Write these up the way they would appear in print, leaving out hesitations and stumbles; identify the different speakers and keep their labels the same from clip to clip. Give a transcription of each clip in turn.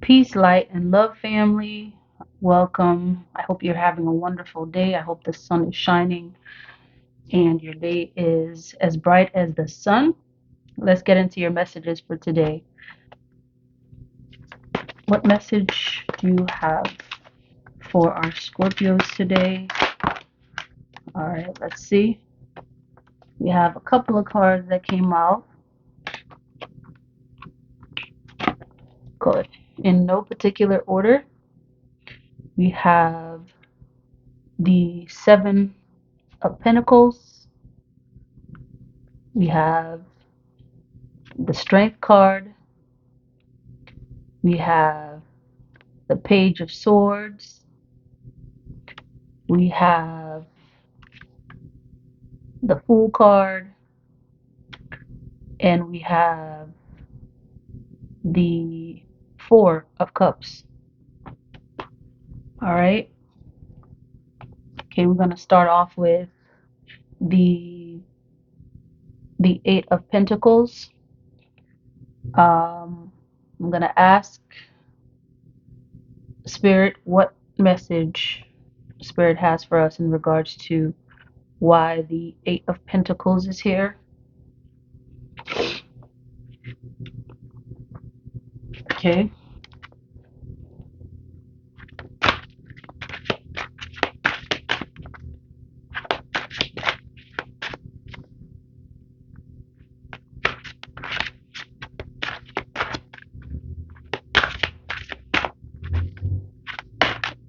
Speaker 1: Peace, light, and love, family. Welcome. I hope you're having a wonderful day. I hope the sun is shining and your day is as bright as the sun. Let's get into your messages for today. What message do you have for our Scorpios today? All right, let's see. We have a couple of cards that came out. Good. In no particular order, we have the Seven of Pentacles. We have the Strength card. We have the Page of Swords. We have the Fool card. And we have the Four of Cups. All right. Okay, we're going to start off with the Eight of Pentacles. I'm going to ask Spirit what message Spirit has for us in regards to why the Eight of Pentacles is here. Okay.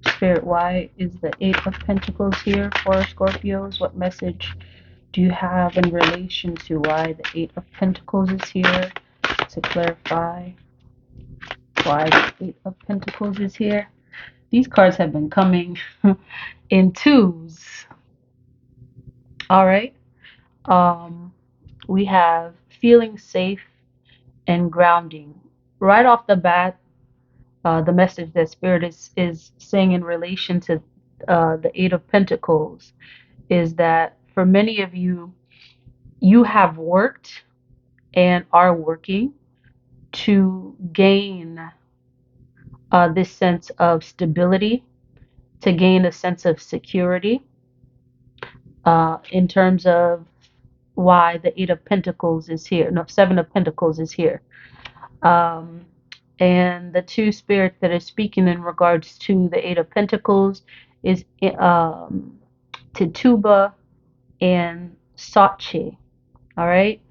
Speaker 1: Spirit, why is the Eight of Pentacles here for Scorpios? What message do you have in relation to why the Eight of Pentacles is here? To clarify why the Eight of Pentacles is here. These cards have been coming in twos. All right. We have feeling safe and grounding. Right off the bat, the message that Spirit is saying in relation to the Eight of Pentacles is that for many of you, you have worked and are working to gain this sense of stability, to gain a sense of security in terms of why the Eight of Pentacles is here. No, Seven of Pentacles is here. And the two spirits that are speaking in regards to the Eight of Pentacles is Tituba and Sachi. All right.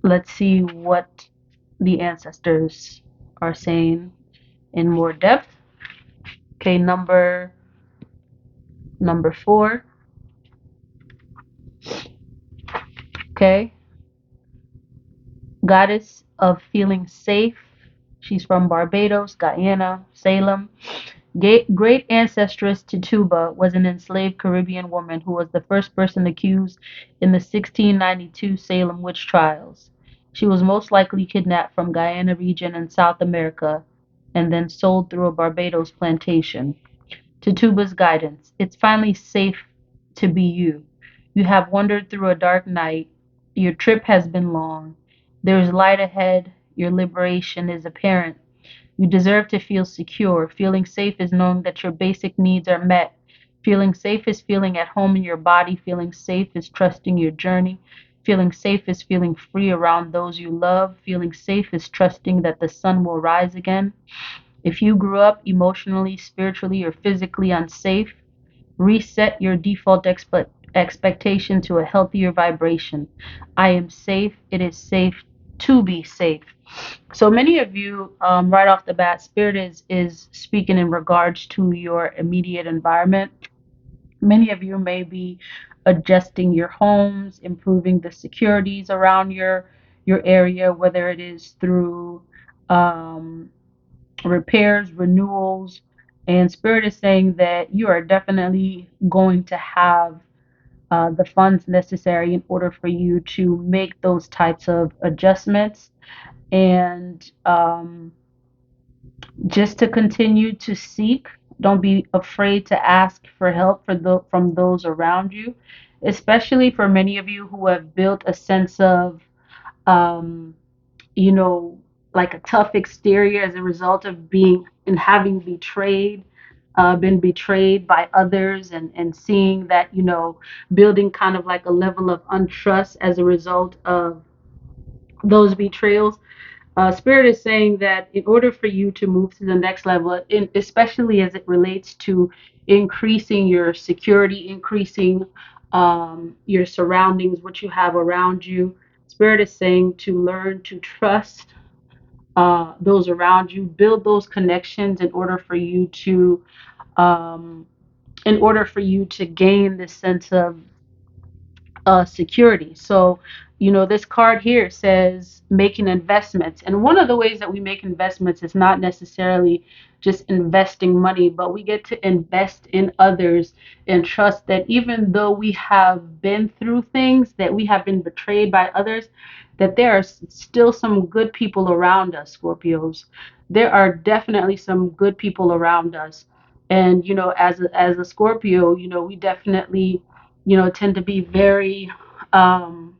Speaker 1: Let's see what the ancestors are saying in more depth. Okay, number 4. Okay, goddess of feeling safe. She's from Barbados, Guyana, Salem. Great ancestress Tituba was an enslaved Caribbean woman who was the first person accused in the 1692 Salem witch trials. She was most likely kidnapped from Guyana region in South America and then sold through a Barbados plantation. Tituba's guidance. It's finally safe to be you. You have wandered through a dark night. Your trip has been long. There is light ahead. Your liberation is apparent. You deserve to feel secure. Feeling safe is knowing that your basic needs are met. Feeling safe is feeling at home in your body. Feeling safe is trusting your journey. Feeling safe is feeling free around those you love. Feeling safe is trusting that the sun will rise again. If you grew up emotionally, spiritually, or physically unsafe, reset your default expectation to a healthier vibration. I am safe. It is safe to be safe. So many of you, right off the bat, Spirit is speaking in regards to your immediate environment. Many of you may be adjusting your homes, improving the securities around your area, whether it is through um, repairs, renewals, and Spirit is saying that you are definitely going to have the funds necessary in order for you to make those types of adjustments and just to continue to seek. Don't be afraid to ask for help from those around you, especially for many of you who have built a sense of, um, you know, like a tough exterior as a result of being and having been betrayed by others, and seeing that, building kind of like a level of untrust as a result of those betrayals. Spirit is saying that in order for you to move to the next level, especially as it relates to increasing your security, increasing your surroundings, what you have around you, Spirit is saying to learn to trust those around you, build those connections um, in order for you to gain this sense of security. So, this card here says making investments. And one of the ways that we make investments is not necessarily just investing money, but we get to invest in others and trust that even though we have been through things, that we have been betrayed by others, that there are still some good people around us, Scorpios. There are definitely some good people around us. And, as a Scorpio, we definitely tend to be very, um,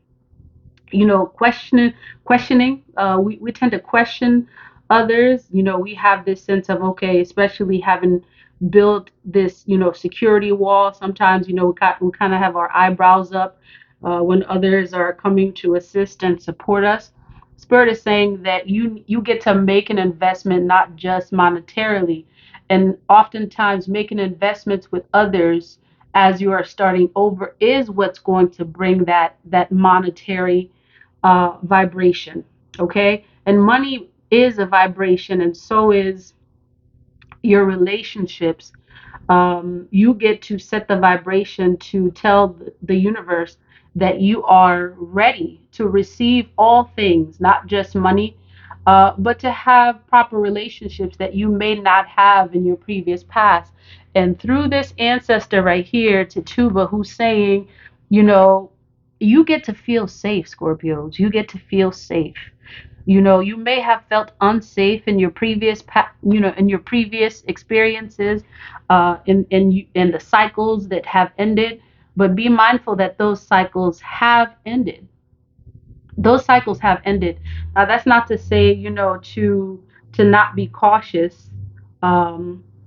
Speaker 1: questioning. We tend to question others. We have this sense of, okay, especially having built this, security wall. Sometimes, we kind of have our eyebrows up when others are coming to assist and support us. Spirit is saying that you get to make an investment, not just monetarily, and oftentimes making investments with others as you are starting over is what's going to bring that monetary vibration. Okay, and money is a vibration, and so is your relationships. You get to set the vibration to tell the universe that you are ready to receive all things, not just money, but to have proper relationships that you may not have in your previous past. And through this ancestor right here, Tituba, who's saying, you know, you get to feel safe, Scorpios. You get to feel safe. You may have felt unsafe in your in your previous experiences, in the cycles that have ended. But be mindful that those cycles have ended. That's not to say, to not be cautious,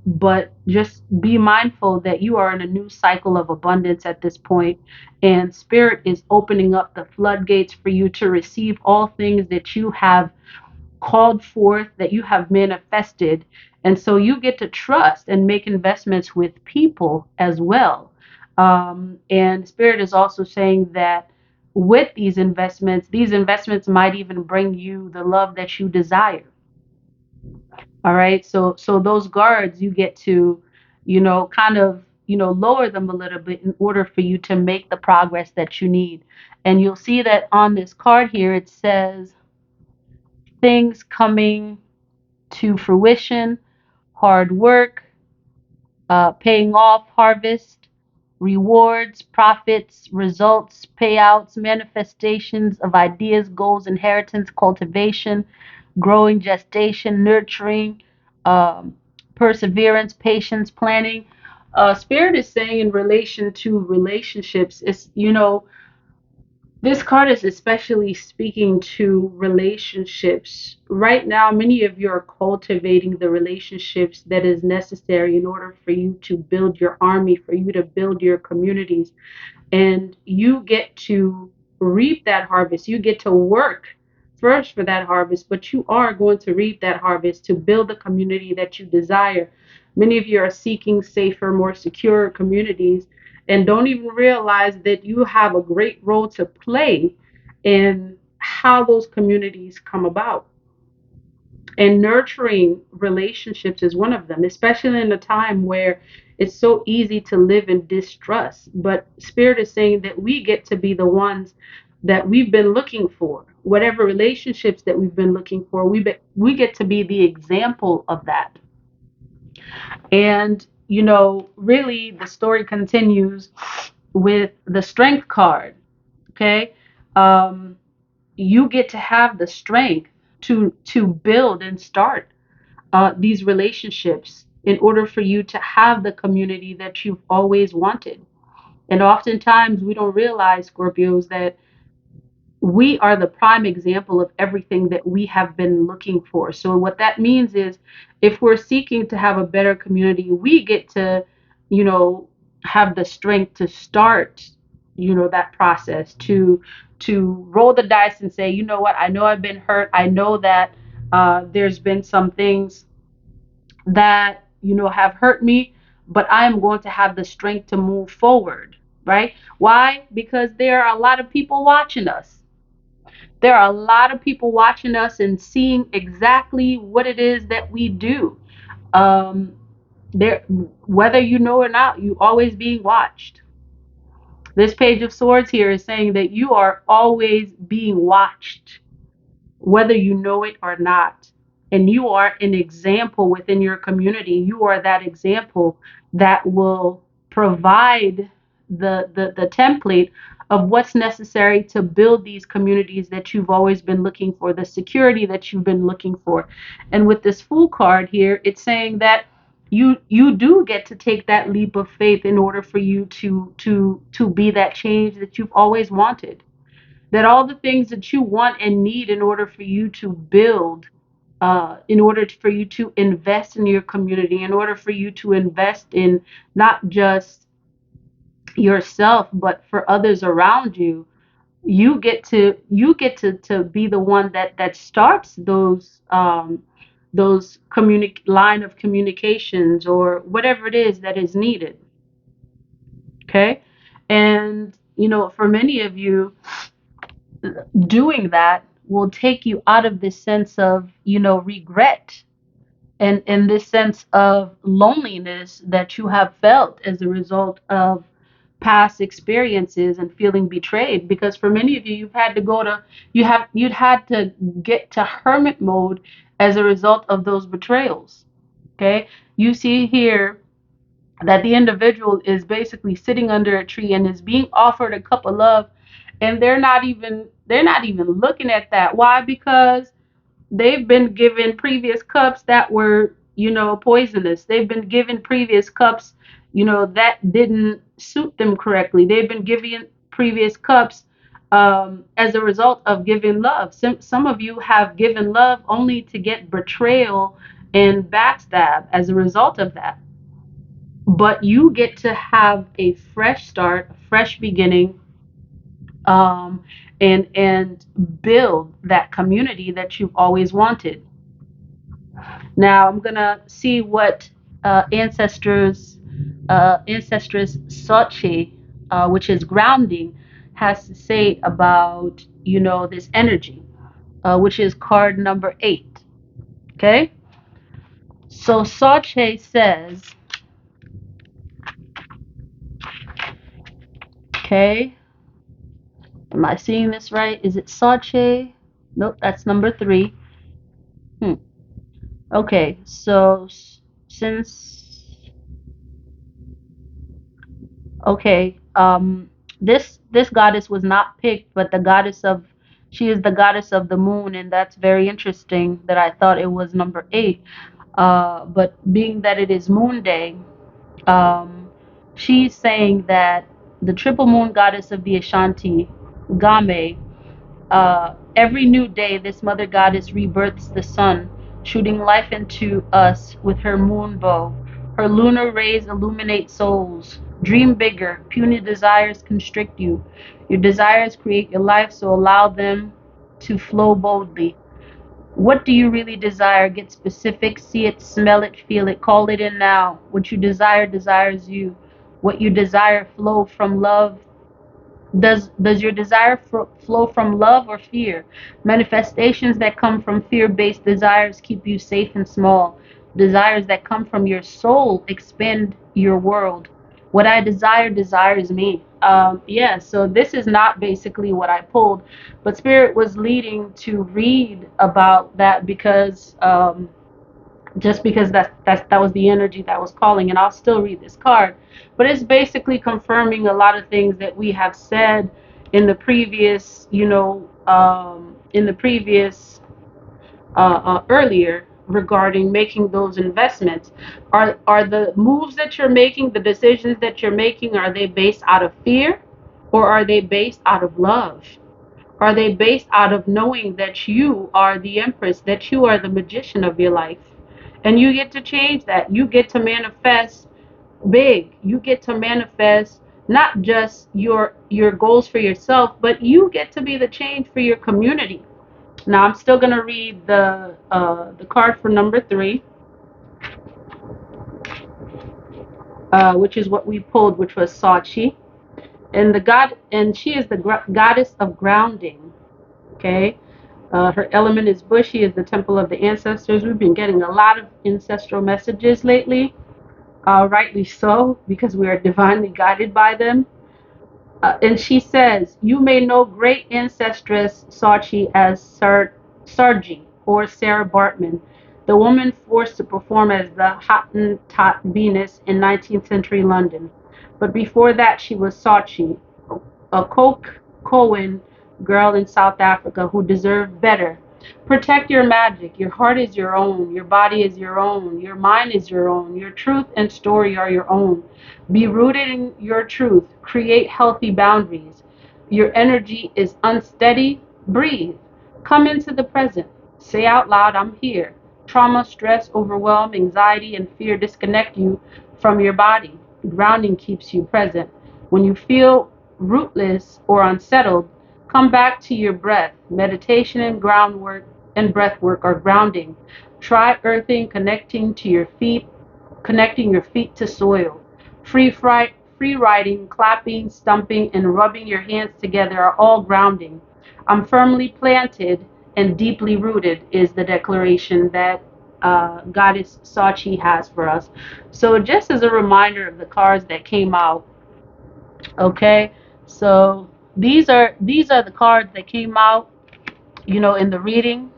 Speaker 1: but just be mindful that you are in a new cycle of abundance at this point, and Spirit is opening up the floodgates for you to receive all things that you have called forth, that you have manifested. And so you get to trust and make investments with people as well. And Spirit is also saying that with these investments might even bring you the love that you desire. All right. So those guards, you get to, kind of, lower them a little bit in order for you to make the progress that you need. And you'll see that on this card here, it says things coming to fruition, hard work, paying off, harvest, rewards, profits, results, payouts, manifestations of ideas, goals, inheritance, cultivation, growing, gestation, nurturing, um, perseverance, patience, planning. Spirit is saying in relation to relationships, is, this card is especially speaking to relationships. Right now, many of you are cultivating the relationships that is necessary in order for you to build your army, for you to build your communities, and you get to reap that harvest. You get to work first for that harvest, but you are going to reap that harvest to build the community that you desire. Many of you are seeking safer, more secure communities and don't even realize that you have a great role to play in how those communities come about. And nurturing relationships is one of them, especially in a time where it's so easy to live in distrust. But Spirit is saying that we get to be the ones that we've been looking for. Whatever relationships that we've been looking for, we get to be the example of that. And, really the story continues with the strength card. Okay. Um, you get to have the strength to build and start these relationships in order for you to have the community that you've always wanted. And oftentimes we don't realize, Scorpios, that we are the prime example of everything that we have been looking for. So what that means is, if we're seeking to have a better community, we get to, you know, have the strength to start, that process, to roll the dice and say, you know what, I know I've been hurt. I know that there's been some things that have hurt me, but I am going to have the strength to move forward. Right? Why? Because there are a lot of people watching us. There are a lot of people watching us and seeing exactly what it is that we do. Um, there, whether you know or not, you always being watched. This page of swords here is saying that you are always being watched, whether you know it or not. And you are an example within your community. You are that example that will provide the template of what's necessary to build these communities that you've always been looking for, the security that you've been looking for. And with this Fool card here, it's saying that you do get to take that leap of faith in order for you to be that change that you've always wanted, that all the things that you want and need in order for you to build, in order for you to invest in your community, in order for you to invest in not just yourself but for others around you, you get to be the one that starts those line of communications or whatever it is that is needed. Okay. And for many of you, doing that will take you out of this sense of regret, and this sense of loneliness that you have felt as a result of past experiences and feeling betrayed. Because for many of you, you'd had to get to hermit mode as a result of those betrayals. Okay. You see here that the individual is basically sitting under a tree and is being offered a cup of love, and they're not even looking at that. Why? Because they've been given previous cups that were poisonous. They've been given previous cups that didn't suit them correctly. They've been given previous cups as a result of giving love. Some of you have given love only to get betrayal and backstab as a result of that. But you get to have a fresh start, a fresh beginning, um, and build that community that you've always wanted. Now I'm gonna see what ancestress Sochi, which is grounding, has to say about this energy, which is card number 8. Okay, so Sochi says, okay, am I seeing this right? Is it Sochi? Nope, that's number 3. Hmm. Okay, so since okay, this goddess was not picked, but she is the goddess of the moon, and that's very interesting that I thought it was number 8. But being that it is Moon Day, um, she's saying that the triple moon goddess of the Ashanti, Game, every new day, this mother goddess rebirths the sun, shooting life into us with her moon bow. Her lunar rays illuminate souls. Dream bigger. Puny desires constrict you. Your desires create your life, so allow them to flow boldly. What do you really desire? Get specific. See it, smell it, feel it. Call it in now. What you desire desires you. What you desire flow from love. Does your desire flow from love or fear? Manifestations that come from fear-based desires keep you safe and small. Desires that come from your soul expand your world. What I desire desires me. Yeah, so this is not basically what I pulled, but Spirit was leading to read about that because just because that was the energy that was calling. And I'll still read this card, but it's basically confirming a lot of things that we have said in the previous earlier, regarding making those investments. Are the moves that you're making, the decisions that you're making, are they based out of fear, or are they based out of love? Are they based out of knowing that you are the empress, that you are the magician of your life? And you get to change that. You get to manifest big. You get to manifest not just your goals for yourself, but you get to be the change for your community. Now I'm still gonna read the card for number 3, which is what we pulled, which was Sachi, and the god, and she is the goddess of grounding. Okay, her element is bush. She is the temple of the ancestors. We've been getting a lot of ancestral messages lately, rightly so, because we are divinely guided by them. And she says, you may know great ancestress Sachi as Sarji or Sarah Bartman, the woman forced to perform as the Hottentot Venus in 19th century London. But before that, she was Sachi, a Cohen girl in South Africa who deserved better. Protect your magic. Your heart is your own. Your body is your own. Your mind is your own. Your truth and story are your own. Be rooted in your truth. Create healthy boundaries. Your energy is unsteady. Breathe. Come into the present. Say out loud, I'm here. Trauma, stress, overwhelm, anxiety, and fear disconnect you from your body. Grounding keeps you present. When you feel rootless or unsettled, come back to your breath. Meditation and groundwork and breath work are grounding. Try earthing, connecting your feet to soil. Free riding, clapping, stumping, and rubbing your hands together are all grounding. I'm firmly planted and deeply rooted is the declaration that Goddess Sachi has for us. So just as a reminder of the cards that came out, okay, so these are the cards that came out, in the reading.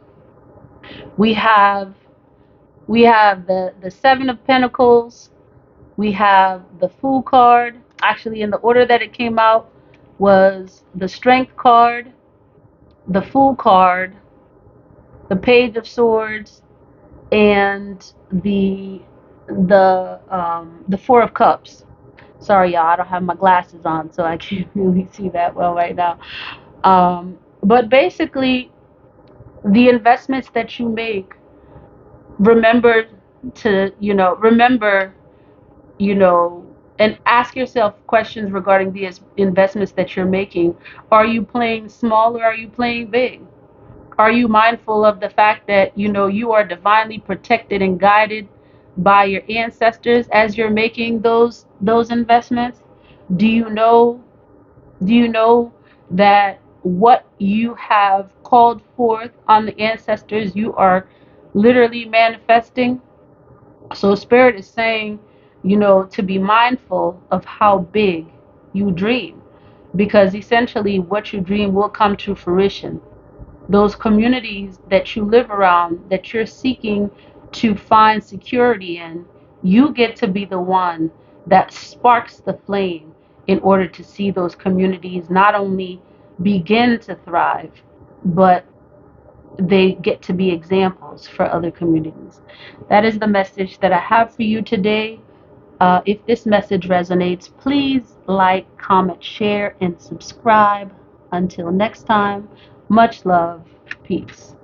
Speaker 1: We have the 7 of Pentacles. We have the Fool card. Actually, in the order that it came out was the Strength card, the Fool card, the Page of Swords, and the 4 of Cups. Sorry, y'all, I don't have my glasses on, so I can't really see that well right now. But basically, the investments that you make, remember remember, and ask yourself questions regarding the investments that you're making. Are you playing small or are you playing big? Are you mindful of the fact that you are divinely protected and guided by your ancestors as you're making those investments? Do you know do you know that what you have called forth on the ancestors, you are literally manifesting? So Spirit is saying, to be mindful of how big you dream, because essentially what you dream will come to fruition. Those communities that you live around, that you're seeking to find security in, you get to be the one that sparks the flame in order to see those communities not only begin to thrive, but they get to be examples for other communities. That is the message that I have for you today. If this message resonates, please like, comment, share, and subscribe. Until next time, much love. Peace.